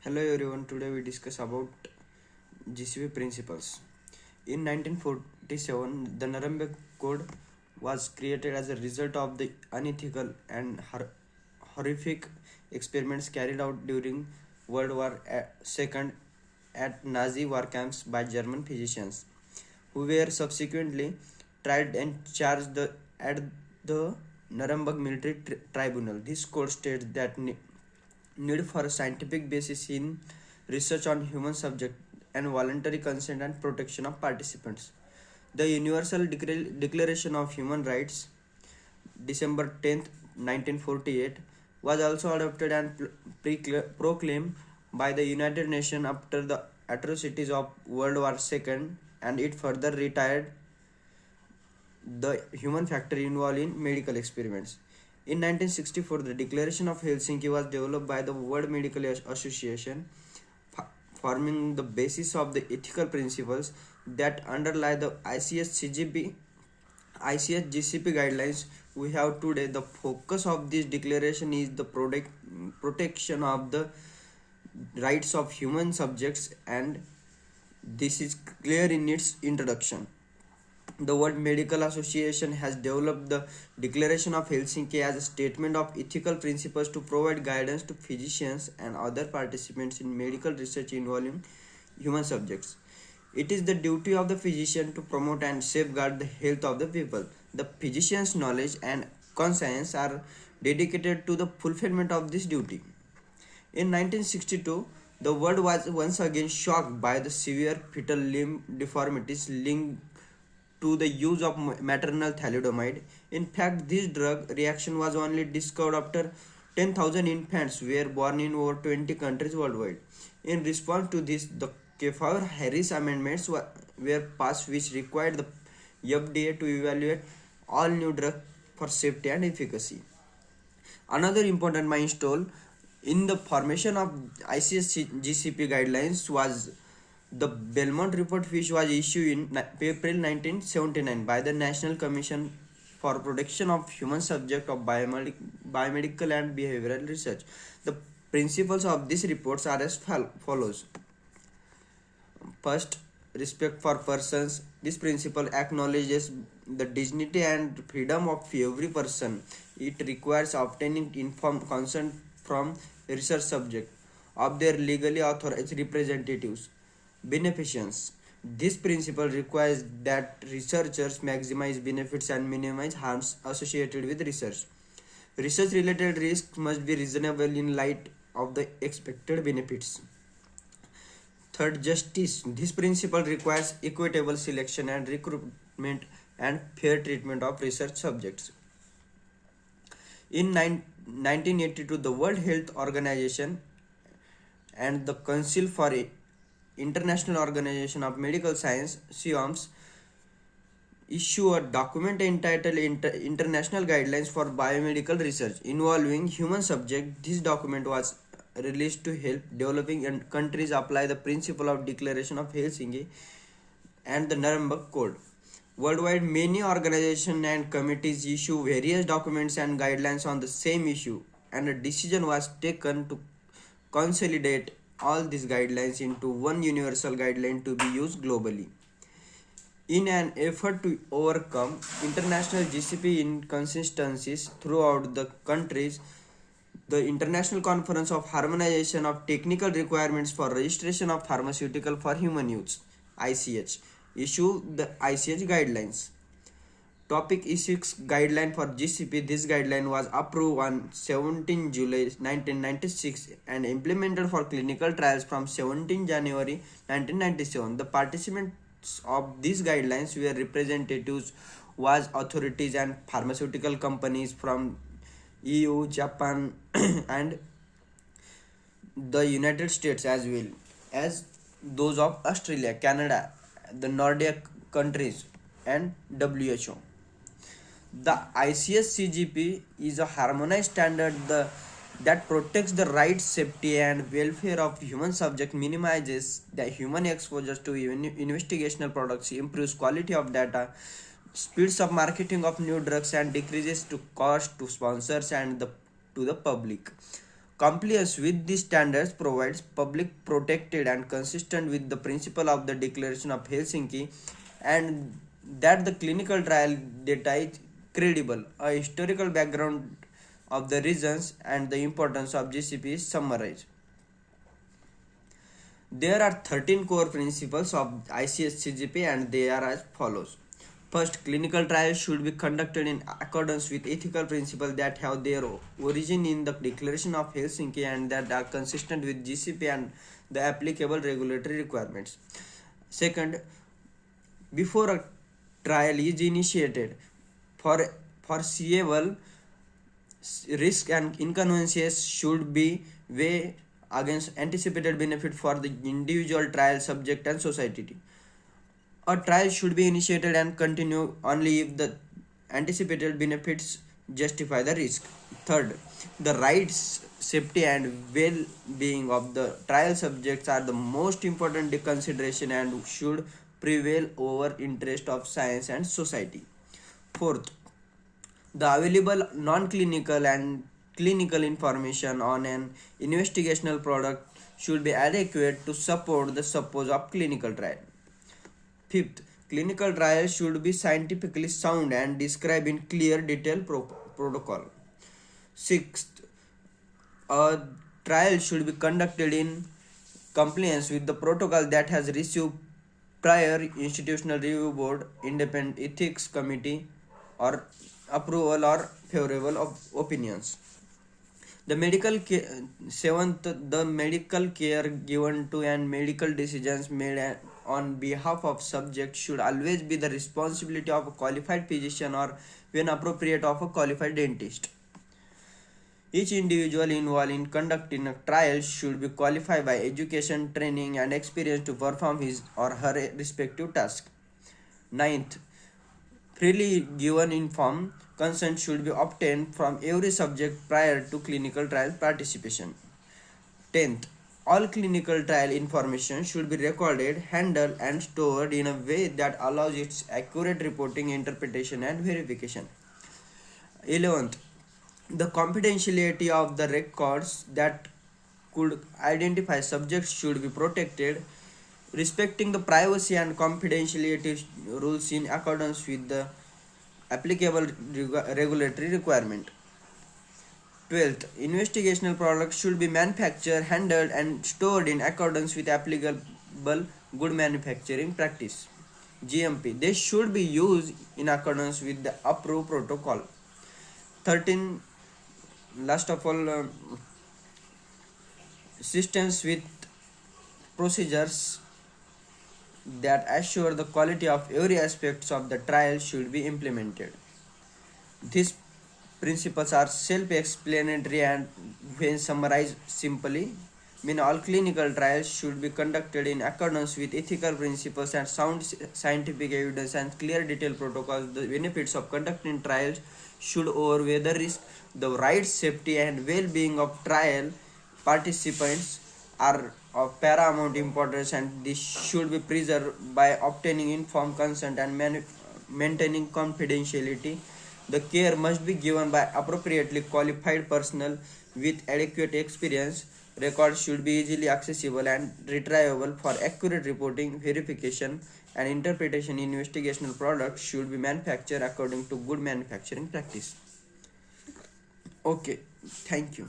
Hello everyone, today we discuss about GCP principles. In 1947, the Nuremberg Code was created as a result of the unethical and horrific experiments carried out during World War II at Nazi war camps by German physicians, who were subsequently tried and charged at the Nuremberg Military Tribunal. This code states that need for a scientific basis in research on human subject and voluntary consent and protection of participants. The Universal Declaration of Human Rights, December 10th, 1948, was also adopted and proclaimed by the United Nations after the atrocities of World War II, and it further retired the human factor involved in medical experiments. In 1964, the Declaration of Helsinki was developed by the World Medical Association, forming the basis of the ethical principles that underlie the ICS-GCP guidelines we have today. The focus of this declaration is the protection of the rights of human subjects, and this is clear in its introduction. The World Medical Association has developed the Declaration of Helsinki as a statement of ethical principles to provide guidance to physicians and other participants in medical research involving human subjects. It is the duty of the physician to promote and safeguard the health of the people. The physician's knowledge and conscience are dedicated to the fulfillment of this duty. In 1962, the world was once again shocked by the severe fetal limb deformities linked to the use of maternal thalidomide. In fact, this drug reaction was only discovered after 10,000 infants were born in over 20 countries worldwide. In response to this, the Kefauver-Harris amendments were passed, which required the FDA to evaluate all new drugs for safety and efficacy. Another important milestone in the formation of ICS-GCP guidelines was the Belmont Report, which was issued in April 1979 by the National Commission for Protection of Human Subject of Biomedical and Behavioral Research. The principles of these reports are as follows. First, respect for persons. This principle acknowledges the dignity and freedom of every person. It requires obtaining informed consent from research subject of their legally authorized representatives. Beneficence. This principle requires that researchers maximize benefits and minimize harms associated with research. Research related risks must be reasonable in light of the expected benefits. Third, justice. This principle requires equitable selection and recruitment and fair treatment of research subjects. In 1982, the World Health Organization and the Council for International Organization of Medical Science, (CIOMS), issue a document entitled International Guidelines for Biomedical Research involving human subjects. This document was released to help developing countries apply the principle of Declaration of Helsinki and the Nuremberg Code. Worldwide, many organizations and committees issue various documents and guidelines on the same issue, and a decision was taken to consolidate all these guidelines into one universal guideline to be used globally. In an effort to overcome international GCP inconsistencies throughout the countries, the International Conference of Harmonization of Technical Requirements for Registration of Pharmaceutical for Human Use, ICH, issued the ICH guidelines. Topic E6 guideline for GCP. This guideline was approved on 17 July 1996 and implemented for clinical trials from 17 January 1997. The participants of these guidelines were representatives was authorities and pharmaceutical companies from EU, Japan and the United States, as well as those of Australia, Canada, the Nordic countries and WHO. The ICS-CGP is a harmonized standard that protects the rights, safety and welfare of human subjects, minimizes the human exposure to investigational products, improves quality of data, speeds up marketing of new drugs and decreases to cost to sponsors and to the public. Compliance with these standards provides public protected and consistent with the principle of the Declaration of Helsinki, and that the clinical trial data is credible. A historical background of the reasons and the importance of GCP is summarized. There are 13 core principles of ICS-CGP, and they are as follows. First, clinical trials should be conducted in accordance with ethical principles that have their origin in the Declaration of Helsinki and that are consistent with GCP and the applicable regulatory requirements. Second, before a trial is initiated, foreseeable risk and inconveniences should be weighed against anticipated benefit for the individual trial subject and society. A trial should be initiated and continue only if the anticipated benefits justify the risk. Third, the rights, safety, and well-being of the trial subjects are the most important consideration and should prevail over interest of science and society. Fourth, the available non-clinical and clinical information on an investigational product should be adequate to support the purpose of clinical trial. Fifth, clinical trials should be scientifically sound and described in clear, detailed protocol. Sixth, a trial should be conducted in compliance with the protocol that has received prior institutional review board, independent ethics committee, or approval or favorable opinions. Seventh, the medical care given to and medical decisions made on behalf of subject should always be the responsibility of a qualified physician or, when appropriate, of a qualified dentist. Each individual involved in conducting a trial should be qualified by education, training, and experience to perform his or her respective task. Ninth, freely given informed consent should be obtained from every subject prior to clinical trial participation. 10th, all clinical trial information should be recorded, handled, and stored in a way that allows its accurate reporting, interpretation, and verification. 11th, the confidentiality of the records that could identify subjects should be protected, respecting the privacy and confidentiality rules in accordance with the applicable regulatory requirement. 12th, investigational products should be manufactured, handled, and stored in accordance with applicable good manufacturing practice (GMP). They should be used in accordance with the approved protocol. 13. Last of all, systems with procedures that assure the quality of every aspect of the trial should be implemented. These principles are self-explanatory and, when summarized simply, mean all clinical trials should be conducted in accordance with ethical principles and sound scientific evidence and clear detailed protocols. The benefits of conducting trials should outweigh the risk. The rights, safety, and well-being of trial participants are of paramount importance, and this should be preserved by obtaining informed consent and maintaining confidentiality. The care must be given by appropriately qualified personnel with adequate experience. Records should be easily accessible and retrievable for accurate reporting, verification, and interpretation. Investigational products should be manufactured according to good manufacturing practice. Okay, thank you.